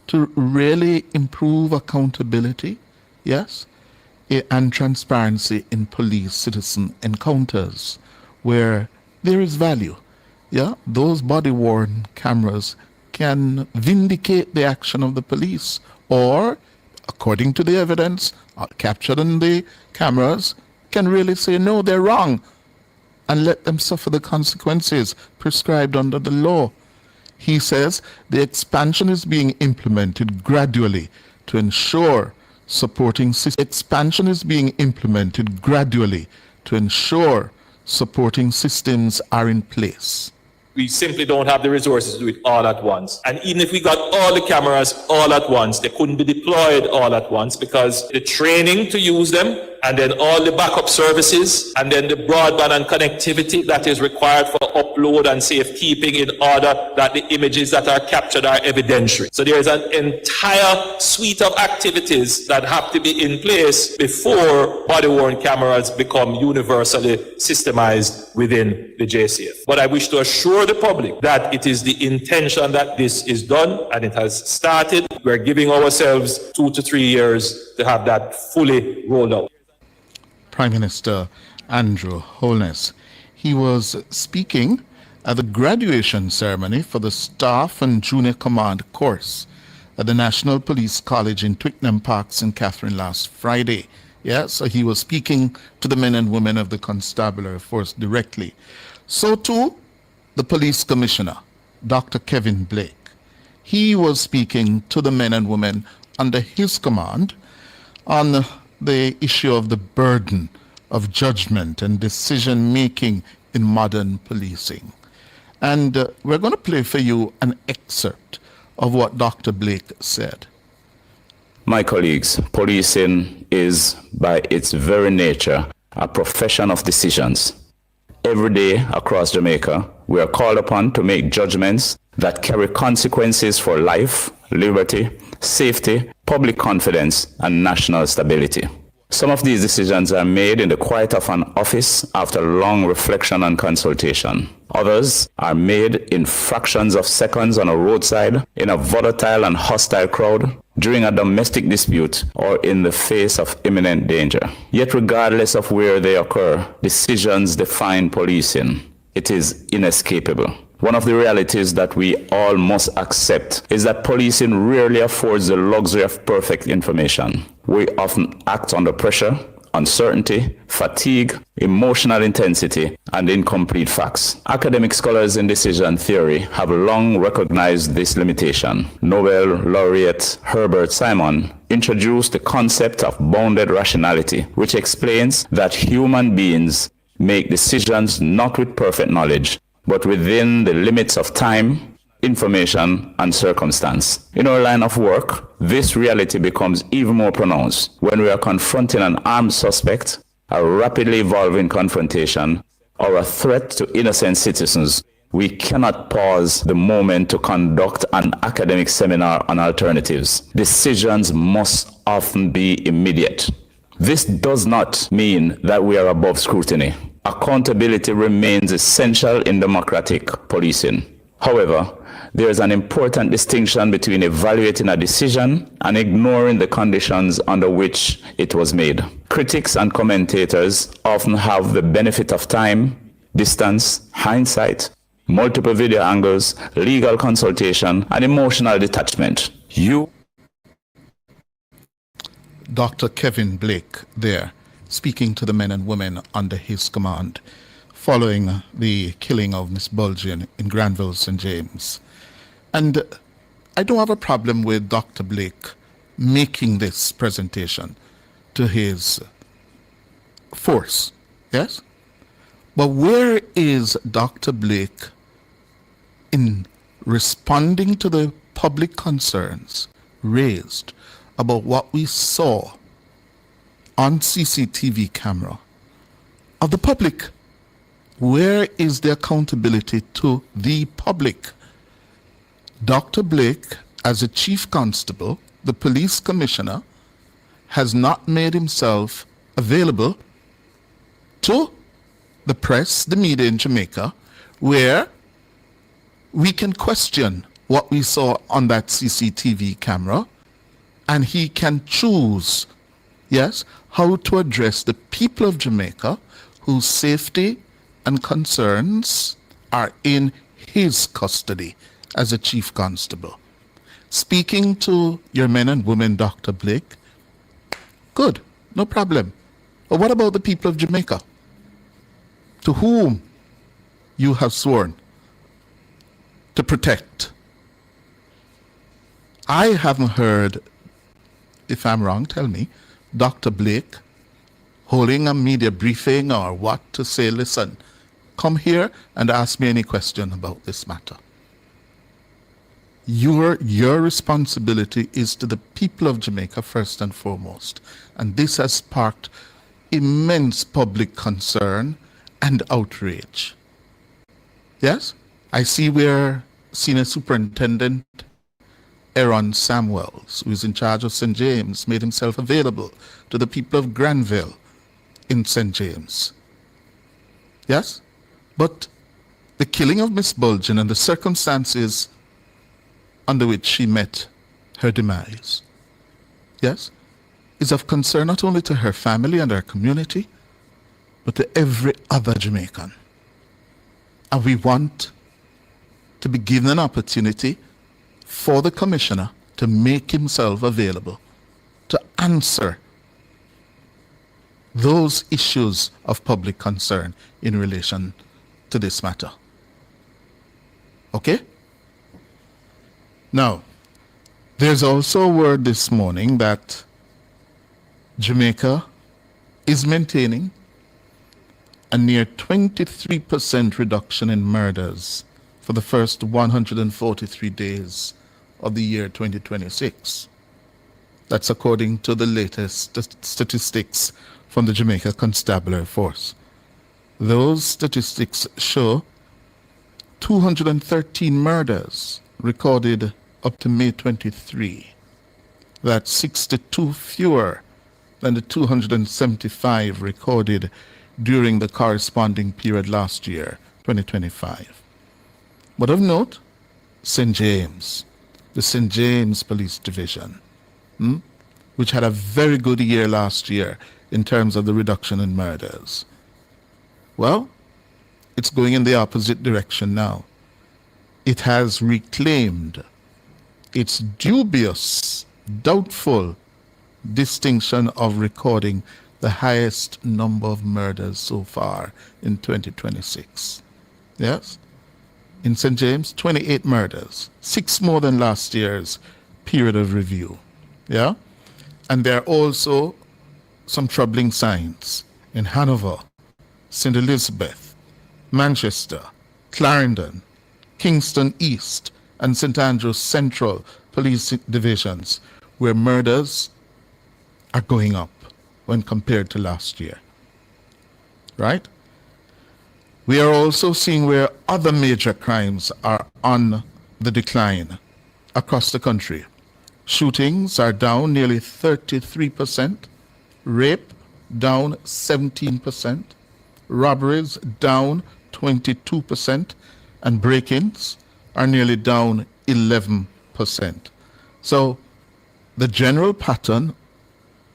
to really improve accountability, yes, and transparency in police-citizen encounters where there is value. Yeah, those body-worn cameras can vindicate the action of the police, or, according to the evidence captured in the cameras, can really say, no, they're wrong, and let them suffer the consequences prescribed under the law. He says the expansion is being implemented gradually to ensure supporting systems are in place. We simply don't have the resources to do it all at once. And even if we got all the cameras all at once, they couldn't be deployed all at once because the training to use them, and then all the backup services, and then the broadband and connectivity that is required for upload and safekeeping in order that the images that are captured are evidentiary. So there is an entire suite of activities that have to be in place before body-worn cameras become universally systemized within the JCF. But I wish to assure the public that it is the intention that this is done, and it has started. We're giving ourselves 2 to 3 years to have that fully rolled out. Prime Minister Andrew Holness. He was speaking at the graduation ceremony for the Staff and Junior Command course at the National Police College in Twickenham Park, St. Catherine last Friday. Yeah, so he was speaking to the men and women of the Constabulary Force directly. So too, the Police Commissioner, Dr. Kevin Blake. He was speaking to the men and women under his command on the issue of the burden of judgment and decision-making in modern policing. And we're going to play for you an excerpt of what Dr. Blake said. My colleagues, policing is, by its very nature, a profession of decisions. Every day across Jamaica, we are called upon to make judgments that carry consequences for life, liberty, safety, public confidence, and national stability. Some of these decisions are made in the quiet of an office after long reflection and consultation. Others are made in fractions of seconds on a roadside, in a volatile and hostile crowd, during a domestic dispute, or in the face of imminent danger. Yet regardless of where they occur, decisions define policing. It is inescapable. One of the realities that we all must accept is that policing rarely affords the luxury of perfect information. We often act under pressure, uncertainty, fatigue, emotional intensity, and incomplete facts. Academic scholars in decision theory have long recognized this limitation. Nobel laureate Herbert Simon introduced the concept of bounded rationality, which explains that human beings make decisions not with perfect knowledge, but within the limits of time, information, and circumstance. In our line of work, this reality becomes even more pronounced when we are confronting an armed suspect, a rapidly evolving confrontation, or a threat to innocent citizens. We cannot pause the moment to conduct an academic seminar on alternatives. Decisions must often be immediate. This does not mean that we are above scrutiny. Accountability remains essential in democratic policing. However, there is an important distinction between evaluating a decision and ignoring the conditions under which it was made. Critics and commentators often have the benefit of time, distance, hindsight, multiple video angles, legal consultation, and emotional detachment. Dr. Kevin Blake there, speaking to the men and women under his command following the killing of Miss Bulgian in Granville, St. James. And I don't have a problem with Dr. Blake making this presentation to his force, yes? But where is Dr. Blake in responding to the public concerns raised about what we saw on CCTV camera of the public? Where is the accountability to the public? Dr. Blake, as a chief constable, the police commissioner, has not made himself available to the press, the media in Jamaica, where we can question what we saw on that CCTV camera, and he can choose, yes, how to address the people of Jamaica whose safety and concerns are in his custody as a chief constable. Speaking to your men and women, Dr. Blake, good, no problem. But what about the people of Jamaica, to whom you have sworn to protect? I haven't heard, if I'm wrong, tell me, Dr. Blake holding a media briefing or what to say, listen, come here and ask me any question about this matter. Your responsibility is to the people of Jamaica first and foremost. And this has sparked immense public concern and outrage. Yes, I see where Senior Superintendent Aaron Samuels, who is in charge of St. James, made himself available to the people of Granville in St. James. Yes, but the killing of Miss Bulgin and the circumstances under which she met her demise, yes, is of concern not only to her family and her community, but to every other Jamaican. And we want to be given an opportunity for the commissioner to make himself available to answer those issues of public concern in relation to this matter. Okay? Now, there's also a word this morning that Jamaica is maintaining a near 23% reduction in murders for the first 143 days of the year 2026. That's according to the latest statistics from the Jamaica Constabulary Force. Those statistics show 213 murders recorded up to May 23. That's 62 fewer than the 275 recorded during the corresponding period last year, 2025. But of note, St. James, the St. James Police Division, which had a very good year last year in terms of the reduction in murders. Well, it's going in the opposite direction now. It has reclaimed its dubious, doubtful distinction of recording the highest number of murders so far in 2026. Yes? In St. James, 28 murders, 6 more than last year's period of review. Yeah? And there are also some troubling signs in Hanover, St. Elizabeth, Manchester, Clarendon, Kingston East, and St. Andrews Central police divisions, where murders are going up when compared to last year. Right? We are also seeing where other major crimes are on the decline across the country. Shootings are down nearly 33%, rape down 17%, robberies down 22%, and break-ins are nearly down 11%. So the general pattern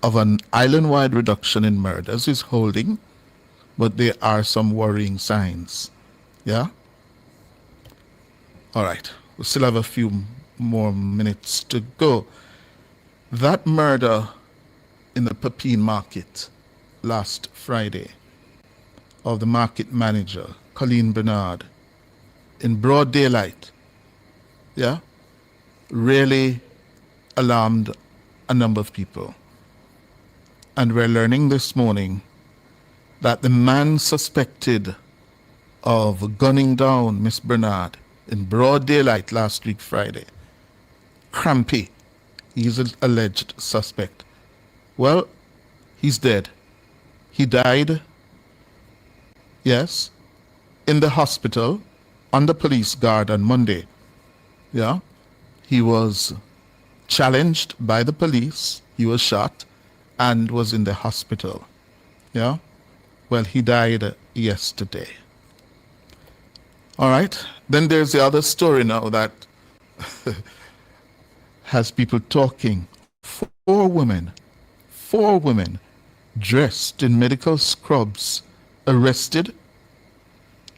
of an island-wide reduction in murders is holding, but there are some worrying signs. Yeah? All right. We still have a few more minutes to go. That murder in the Pepin market last Friday of the market manager, Colleen Bernard, in broad daylight, yeah, really alarmed a number of people. And we're learning this morning that the man suspected of gunning down Miss Bernard in broad daylight last week Friday, Crampy, he's an alleged suspect. Well, he's dead. He died, yes, in the hospital under police guard on Monday. Yeah, he was challenged by the police, he was shot, and was in the hospital. Yeah, well, he died yesterday. All right, then there's the other story now that has people talking. Four women dressed in medical scrubs arrested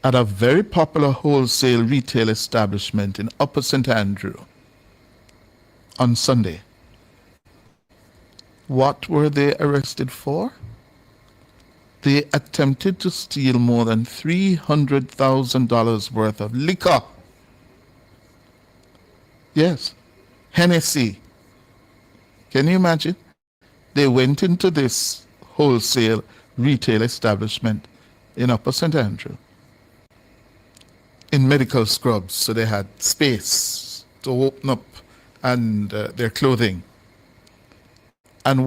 at a very popular wholesale retail establishment in Upper St. Andrew on Sunday. What were they arrested for? They attempted to steal more than $300,000 worth of liquor. Yes, Hennessy. Can you imagine? They went into this wholesale retail establishment in Upper St. Andrew in medical scrubs, so they had space to open up and their clothing. And